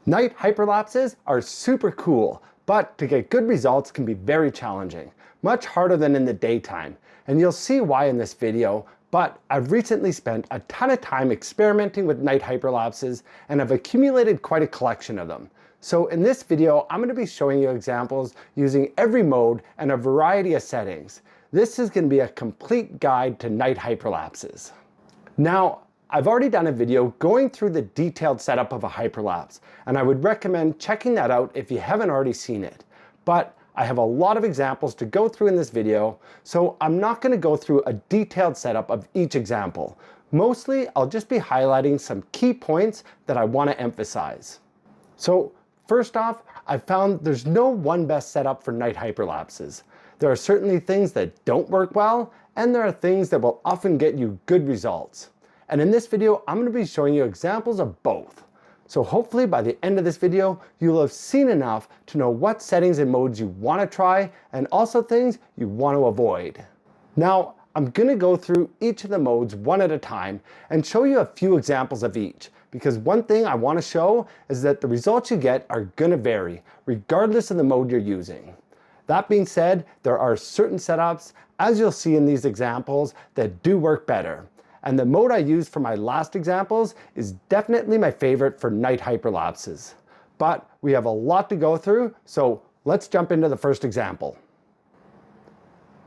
Night hyperlapses are super cool, but to get good results can be very challenging, much harder than in the daytime, and you'll see why in this video. But I've recently spent a ton of time experimenting with night hyperlapses and have accumulated quite a collection of them. So in this video, I'm going to be showing you examples using every mode and a variety of settings. This is going to be a complete guide to night hyperlapses. Now, I've already done a video going through the detailed setup of a hyperlapse, and I would recommend checking that out if you haven't already seen it. But I have a lot of examples to go through in this video, so I'm not going to go through a detailed setup of each example. Mostly, I'll just be highlighting some key points that I want to emphasize. So first off, I've found there's no one best setup for night hyperlapses. There are certainly things that don't work well, and there are things that will often get you good results. And in this video, I'm going to be showing you examples of both. So hopefully by the end of this video, you'll have seen enough to know what settings and modes you want to try and also things you want to avoid. Now, I'm going to go through each of the modes one at a time and show you a few examples of each, because one thing I want to show is that the results you get are going to vary regardless of the mode you're using. That being said, there are certain setups, as you'll see in these examples, that do work better. And the mode I used for my last examples is definitely my favorite for night hyperlapses. But we have a lot to go through, so let's jump into the first example.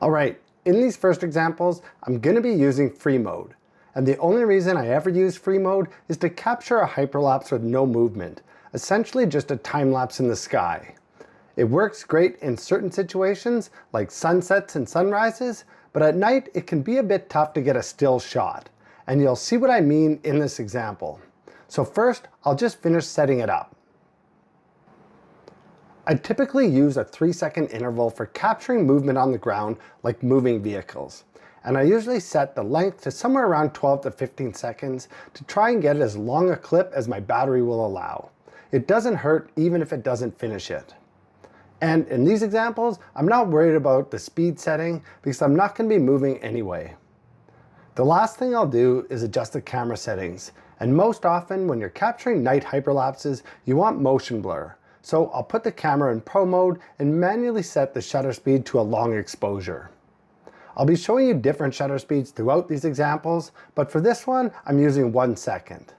All right, in these first examples, I'm going to be using free mode. And the only reason I ever use free mode is to capture a hyperlapse with no movement, essentially just a time lapse in the sky. It works great in certain situations like sunsets and sunrises, but at night it can be a bit tough to get a still shot. And you'll see what I mean in this example. So first, I'll just finish setting it up. I typically use a 3-second interval for capturing movement on the ground like moving vehicles. And I usually set the length to somewhere around 12 to 15 seconds to try and get as long a clip as my battery will allow. It doesn't hurt even if it doesn't finish it. And in these examples, I'm not worried about the speed setting because I'm not going to be moving anyway. The last thing I'll do is adjust the camera settings. And most often when you're capturing night hyperlapses, you want motion blur. So I'll put the camera in pro mode and manually set the shutter speed to a long exposure. I'll be showing you different shutter speeds throughout these examples, but for this one, I'm using 1 second.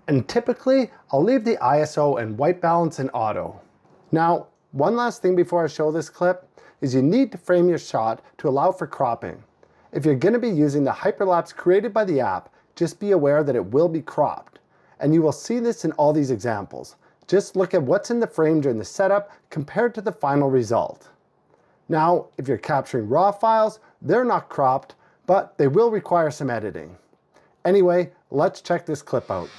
And typically, I'll leave the ISO and white balance in auto. Now, one last thing before I show this clip is you need to frame your shot to allow for cropping. If you're going to be using the hyperlapse created by the app, just be aware that it will be cropped. And you will see this in all these examples. Just look at what's in the frame during the setup compared to the final result. Now, if you're capturing raw files, they're not cropped, but they will require some editing. Anyway, let's check this clip out.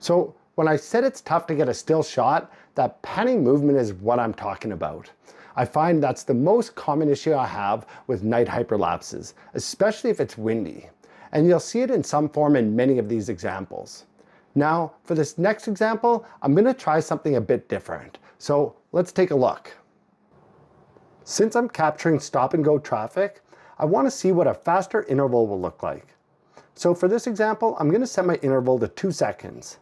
So when I said it's tough to get a still shot, that panning movement is what I'm talking about. I find that's the most common issue I have with night hyperlapses, especially if it's windy. And you'll see it in some form in many of these examples. Now, for this next example, I'm going to try something a bit different. So let's take a look. Since I'm capturing stop and go traffic, I want to see what a faster interval will look like. So for this example, I'm going to set my interval to 2 seconds.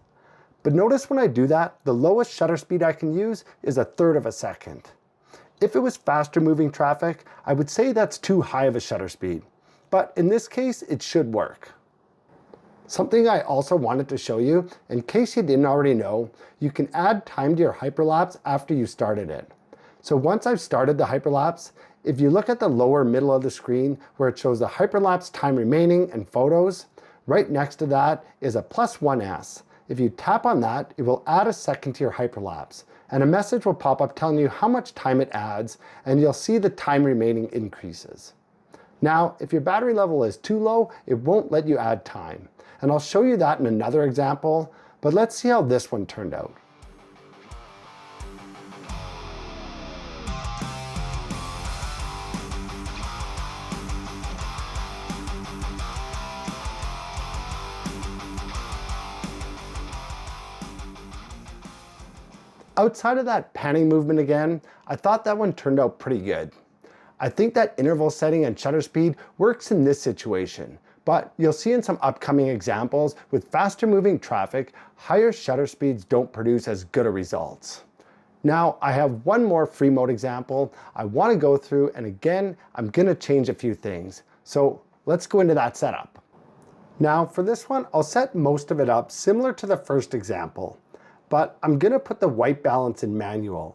But notice when I do that, the lowest shutter speed I can use is 1/3 of a second. If it was faster moving traffic, I would say that's too high of a shutter speed. But in this case, it should work. Something I also wanted to show you, in case you didn't already know, you can add time to your hyperlapse after you started it. So once I've started the hyperlapse, if you look at the lower middle of the screen where it shows the hyperlapse time remaining and photos, right next to that is a +1s. If you tap on that, it will add a second to your hyperlapse, and a message will pop up telling you how much time it adds, and you'll see the time remaining increases. Now, if your battery level is too low, it won't let you add time. And I'll show you that in another example, but let's see how this one turned out. Outside of that panning movement again, I thought that one turned out pretty good. I think that interval setting and shutter speed works in this situation, but you'll see in some upcoming examples with faster moving traffic, higher shutter speeds don't produce as good a results. Now I have one more free mode example I want to go through, and again, I'm going to change a few things. So let's go into that setup. Now for this one, I'll set most of it up similar to the first example, but I'm going to put the white balance in manual.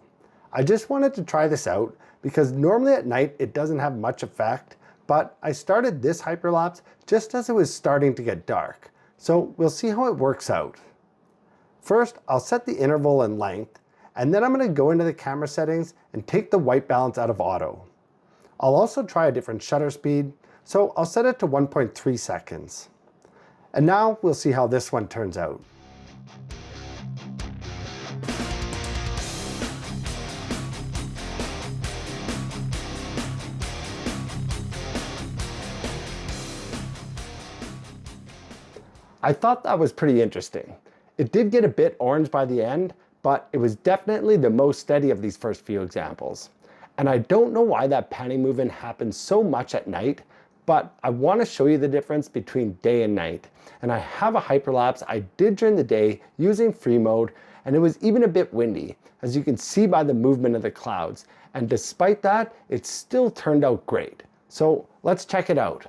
I just wanted to try this out because normally at night it doesn't have much effect, but I started this hyperlapse just as it was starting to get dark. So we'll see how it works out. First, I'll set the interval and length, and then I'm going to go into the camera settings and take the white balance out of auto. I'll also try a different shutter speed, so I'll set it to 1.3 seconds. And now we'll see how this one turns out. I thought that was pretty interesting. It did get a bit orange by the end, but it was definitely the most steady of these first few examples. And I don't know why that panning movement happens so much at night, but I want to show you the difference between day and night. And I have a hyperlapse I did during the day using free mode, and it was even a bit windy, as you can see by the movement of the clouds. And despite that, it still turned out great. So let's check it out.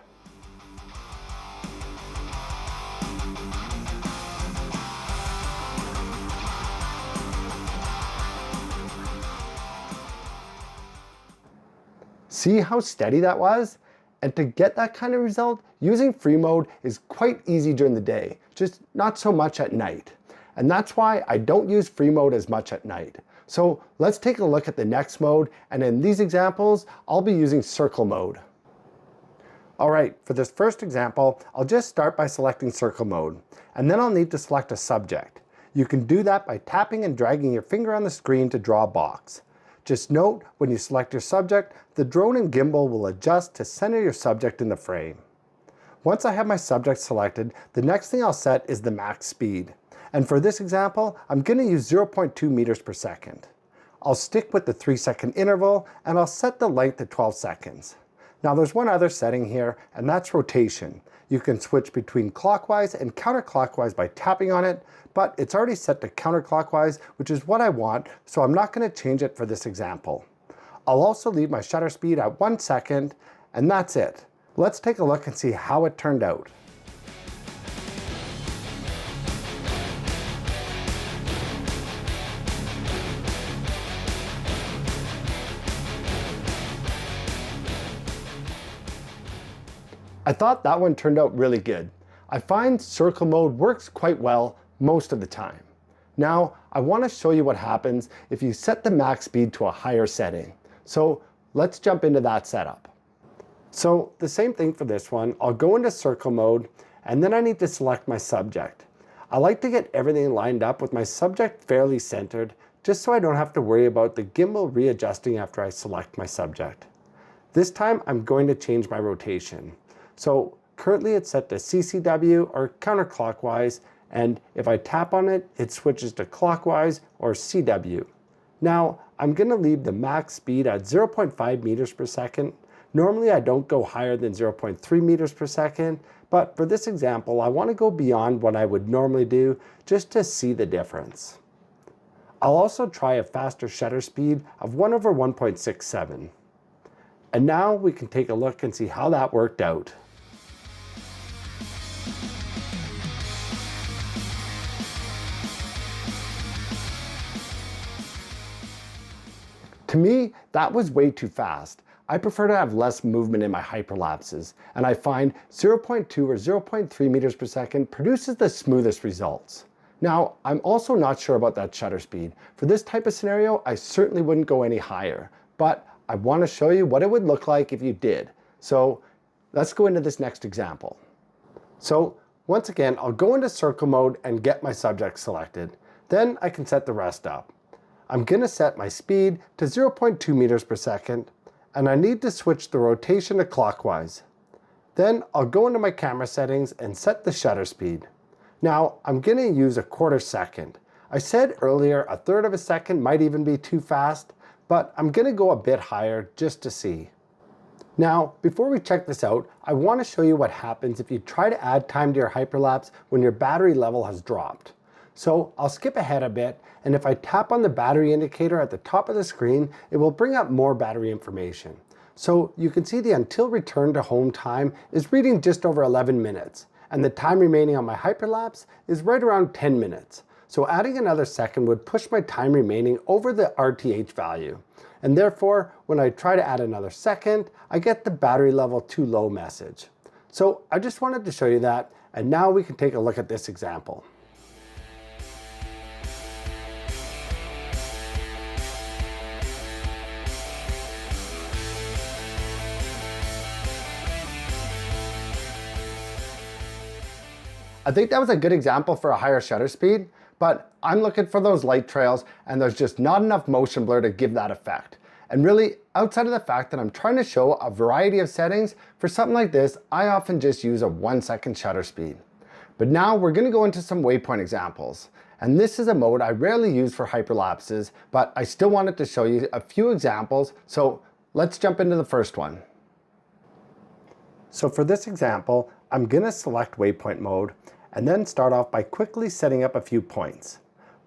See how steady that was? And to get that kind of result, using free mode is quite easy during the day, just not so much at night. And that's why I don't use free mode as much at night. So let's take a look at the next mode, and in these examples, I'll be using circle mode. All right, for this first example, I'll just start by selecting circle mode, and then I'll need to select a subject. You can do that by tapping and dragging your finger on the screen to draw a box. Just note, when you select your subject, the drone and gimbal will adjust to center your subject in the frame. Once I have my subject selected, the next thing I'll set is the max speed. And for this example, I'm going to use 0.2 meters per second. I'll stick with the 3-second interval, and I'll set the length to 12 seconds. Now there's one other setting here, and that's rotation. You can switch between clockwise and counterclockwise by tapping on it, but it's already set to counterclockwise, which is what I want, so I'm not going to change it for this example. I'll also leave my shutter speed at 1 second, and that's it. Let's take a look and see how it turned out. I thought that one turned out really good. I find circle mode works quite well most of the time. Now, I want to show you what happens if you set the max speed to a higher setting. So let's jump into that setup. So the same thing for this one. I'll go into circle mode, and then I need to select my subject. I like to get everything lined up with my subject fairly centered, just so I don't have to worry about the gimbal readjusting after I select my subject. This time I'm going to change my rotation. So currently it's set to CCW or counterclockwise, and if I tap on it, it switches to clockwise or CW. Now I'm going to leave the max speed at 0.5 meters per second. Normally I don't go higher than 0.3 meters per second, but for this example I want to go beyond what I would normally do just to see the difference. I'll also try a faster shutter speed of 1/1.67. And now we can take a look and see how that worked out. To me, that was way too fast. I prefer to have less movement in my hyperlapses, and I find 0.2 or 0.3 meters per second produces the smoothest results. Now, I'm also not sure about that shutter speed. For this type of scenario, I certainly wouldn't go any higher, but I want to show you what it would look like if you did. So let's go into this next example. So once again, I'll go into circle mode and get my subject selected. Then I can set the rest up. I'm going to set my speed to 0.2 meters per second, and I need to switch the rotation to clockwise. Then I'll go into my camera settings and set the shutter speed. Now I'm going to use 1/4 second. I said earlier 1/3 of a second might even be too fast, but I'm gonna go a bit higher just to see. Now, before we check this out, I want to show you what happens if you try to add time to your hyperlapse when your battery level has dropped. So I'll skip ahead a bit, and if I tap on the battery indicator at the top of the screen, it will bring up more battery information. So you can see the until return to home time is reading just over 11 minutes, and the time remaining on my hyperlapse is right around 10 minutes. So adding another second would push my time remaining over the RTH value. And therefore, when I try to add another second, I get the battery level too low message. So I just wanted to show you that, and now we can take a look at this example. I think that was a good example for a higher shutter speed, but I'm looking for those light trails and there's just not enough motion blur to give that effect. And really, outside of the fact that I'm trying to show a variety of settings, for something like this, I often just use a 1-second shutter speed. But now we're gonna go into some waypoint examples. And this is a mode I rarely use for hyperlapses, but I still wanted to show you a few examples, so let's jump into the first one. So for this example, I'm gonna select waypoint mode, and then start off by quickly setting up a few points.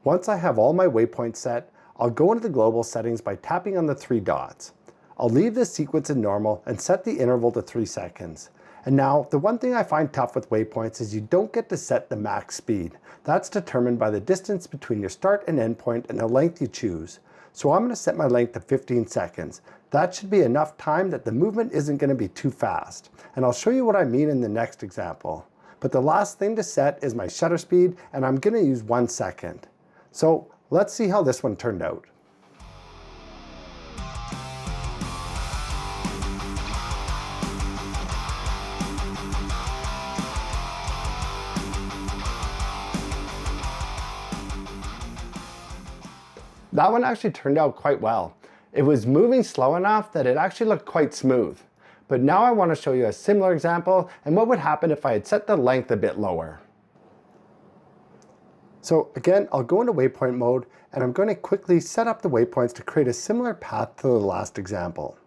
Once I have all my waypoints set, I'll go into the global settings by tapping on the 3 dots. I'll leave this sequence in normal and set the interval to 3 seconds. And now, the one thing I find tough with waypoints is you don't get to set the max speed. That's determined by the distance between your start and end point and the length you choose. So I'm going to set my length to 15 seconds. That should be enough time that the movement isn't going to be too fast. And I'll show you what I mean in the next example. But the last thing to set is my shutter speed, and I'm gonna use 1 second. So let's see how this one turned out. That one actually turned out quite well. It was moving slow enough that it actually looked quite smooth. But now I want to show you a similar example and what would happen if I had set the length a bit lower. So again, I'll go into waypoint mode and I'm going to quickly set up the waypoints to create a similar path to the last example.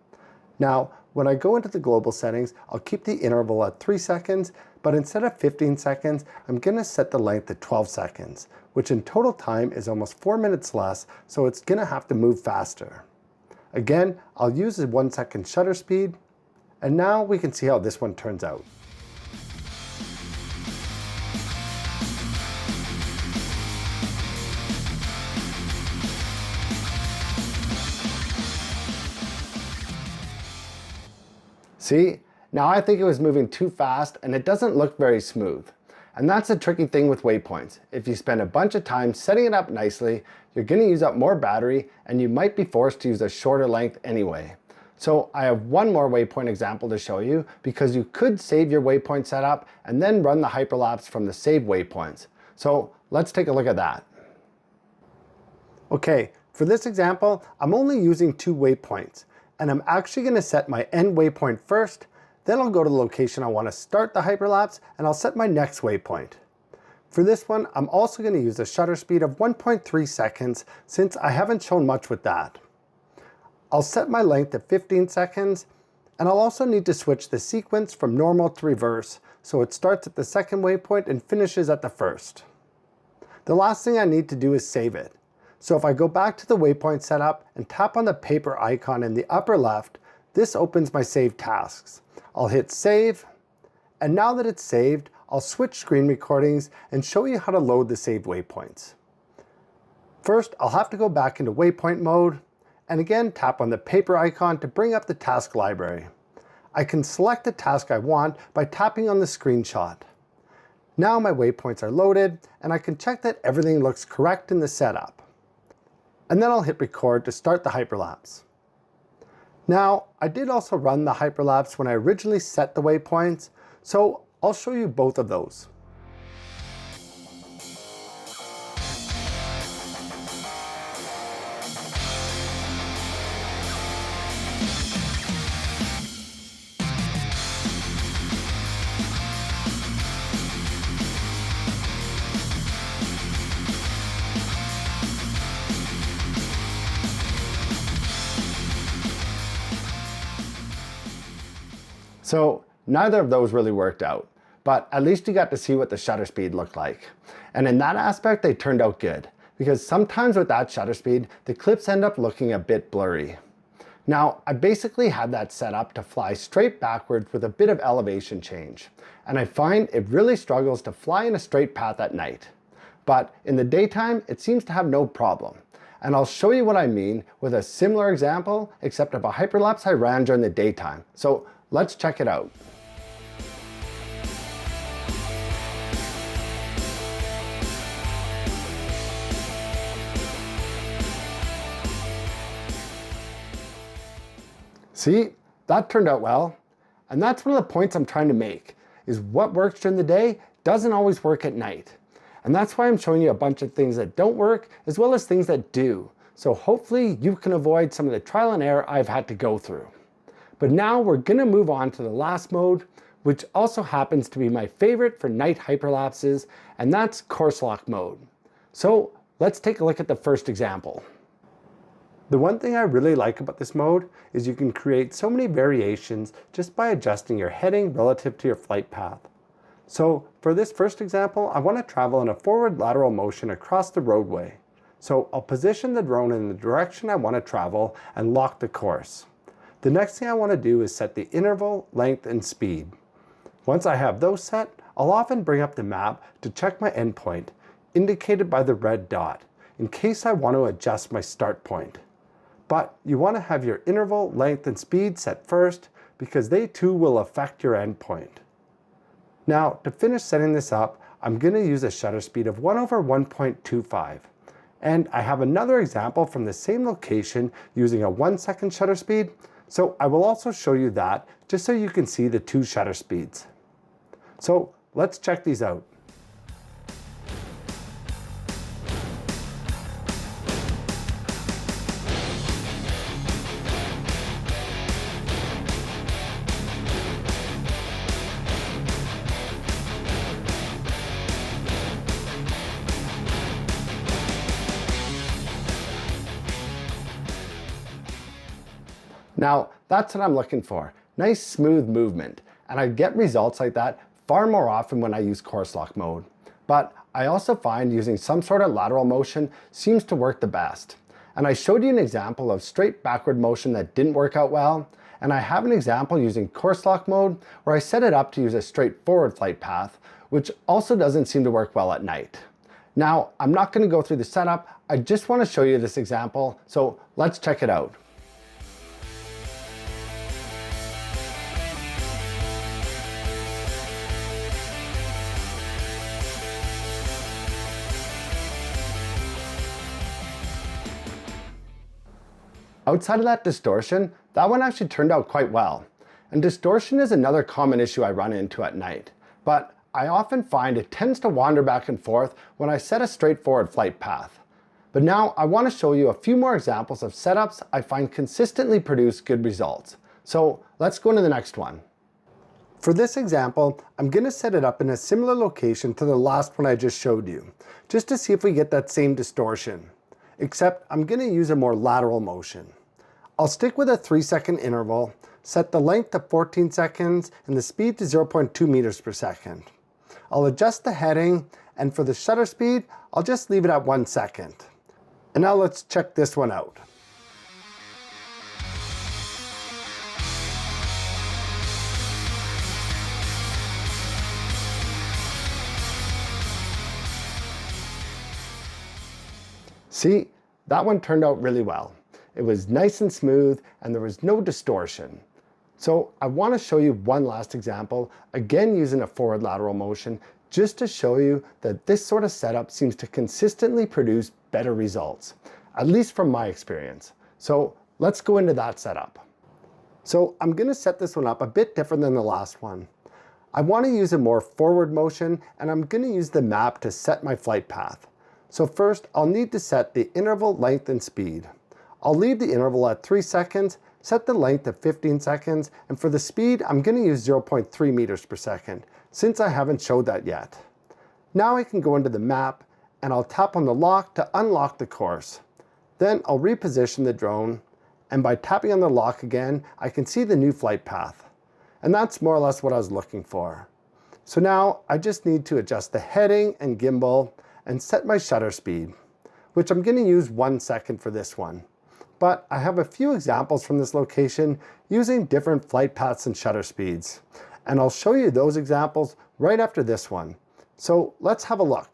Now, when I go into the global settings, I'll keep the interval at 3 seconds, but instead of 15 seconds, I'm going to set the length to 12 seconds, which in total time is almost 4 minutes less, so it's going to have to move faster. Again, I'll use the 1 second shutter speed, and now we can see how this one turns out. See, now I think it was moving too fast and it doesn't look very smooth. And that's the tricky thing with waypoints. If you spend a bunch of time setting it up nicely, you're going to use up more battery and you might be forced to use a shorter length anyway. So I have one more waypoint example to show you because you could save your waypoint setup and then run the hyperlapse from the saved waypoints. So let's take a look at that. Okay, for this example, I'm only using 2 waypoints and I'm actually going to set my end waypoint first, then I'll go to the location I want to start the hyperlapse and I'll set my next waypoint. For this one, I'm also going to use a shutter speed of 1.3 seconds since I haven't shown much with that. I'll set my length to 15 seconds, and I'll also need to switch the sequence from normal to reverse, so it starts at the second waypoint and finishes at the first. The last thing I need to do is save it. So if I go back to the waypoint setup and tap on the paper icon in the upper left, this opens my saved tasks. I'll hit save, and now that it's saved, I'll switch screen recordings and show you how to load the saved waypoints. First, I'll have to go back into waypoint mode, and again tap on the paper icon to bring up the task library. I can select the task I want by tapping on the screenshot. Now my waypoints are loaded and I can check that everything looks correct in the setup. And then I'll hit record to start the hyperlapse. Now, I did also run the hyperlapse when I originally set the waypoints, so I'll show you both of those. So neither of those really worked out, but at least you got to see what the shutter speed looked like. And in that aspect, they turned out good, because sometimes with that shutter speed, the clips end up looking a bit blurry. Now, I basically had that set up to fly straight backwards with a bit of elevation change, and I find it really struggles to fly in a straight path at night. But in the daytime, it seems to have no problem. And I'll show you what I mean with a similar example, except of a hyperlapse I ran during the daytime. So let's check it out. See, that turned out well. And that's one of the points I'm trying to make, is what works during the day doesn't always work at night. And that's why I'm showing you a bunch of things that don't work, as well as things that do. So hopefully you can avoid some of the trial and error I've had to go through. But now we're gonna move on to the last mode, which also happens to be my favorite for night hyperlapses, and that's course lock mode. So let's take a look at the first example. The one thing I really like about this mode is you can create so many variations just by adjusting your heading relative to your flight path. So for this first example, I want to travel in a forward lateral motion across the roadway. So I'll position the drone in the direction I want to travel and lock the course. The next thing I want to do is set the interval, length, and speed. Once I have those set, I'll often bring up the map to check my endpoint, indicated by the red dot, in case I want to adjust my start point. But you want to have your interval, length, and speed set first, because they too will affect your endpoint. Now, to finish setting this up, I'm going to use a shutter speed of 1/1.25. And I have another example from the same location using a 1-second shutter speed, so I will also show you that, just so you can see the two shutter speeds. So let's check these out. Now, that's what I'm looking for. Nice smooth movement. And I get results like that far more often when I use course lock mode. But I also find using some sort of lateral motion seems to work the best. And I showed you an example of straight backward motion that didn't work out well. And I have an example using course lock mode where I set it up to use a straight forward flight path, which also doesn't seem to work well at night. Now, I'm not going to go through the setup. I just want to show you this example. So let's check it out. Outside of that distortion, that one actually turned out quite well. And distortion is another common issue I run into at night. But I often find it tends to wander back and forth when I set a straightforward flight path. But now I want to show you a few more examples of setups I find consistently produce good results. So let's go into the next one. For this example, I'm going to set it up in a similar location to the last one I just showed you, just to see if we get that same distortion. Except I'm going to use a more lateral motion. I'll stick with a 3-second interval, set the length to 14 seconds and the speed to 0.2 meters per second. I'll adjust the heading, and for the shutter speed, I'll just leave it at 1 second. And now let's check this one out. See, that one turned out really well. It was nice and smooth and there was no distortion. So I want to show you one last example, again using a forward lateral motion, just to show you that this sort of setup seems to consistently produce better results, at least from my experience. So let's go into that setup. So I'm going to set this one up a bit different than the last one. I want to use a more forward motion, and I'm going to use the map to set my flight path. So first, I'll need to set the interval, length, and speed. I'll leave the interval at 3 seconds, set the length at 15 seconds, and for the speed, I'm going to use 0.3 meters per second, since I haven't showed that yet. Now I can go into the map, and I'll tap on the lock to unlock the course. Then I'll reposition the drone, and by tapping on the lock again, I can see the new flight path. And that's more or less what I was looking for. So now I just need to adjust the heading and gimbal and set my shutter speed, which I'm going to use 1 second for this one. But I have a few examples from this location using different flight paths and shutter speeds. And I'll show you those examples right after this one. So let's have a look.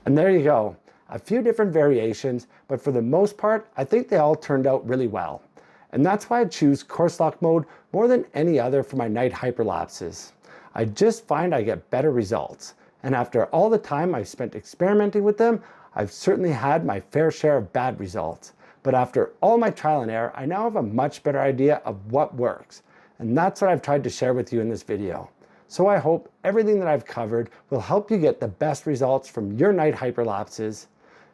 And there you go, a few different variations, but for the most part, I think they all turned out really well. And that's why I choose course lock mode more than any other for my night hyperlapses. I just find I get better results. And after all the time I've spent experimenting with them, I've certainly had my fair share of bad results. But after all my trial and error, I now have a much better idea of what works. And that's what I've tried to share with you in this video. So I hope everything that I've covered will help you get the best results from your night hyperlapses.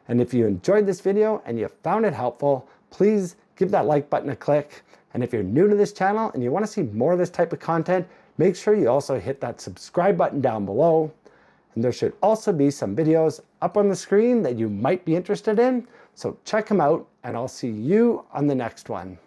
And if you enjoyed this video and you found it helpful, please give that like button a click. And if you're new to this channel and you want to see more of this type of content, make sure you also hit that subscribe button down below. And there should also be some videos up on the screen that you might be interested in. So check them out and I'll see you on the next one.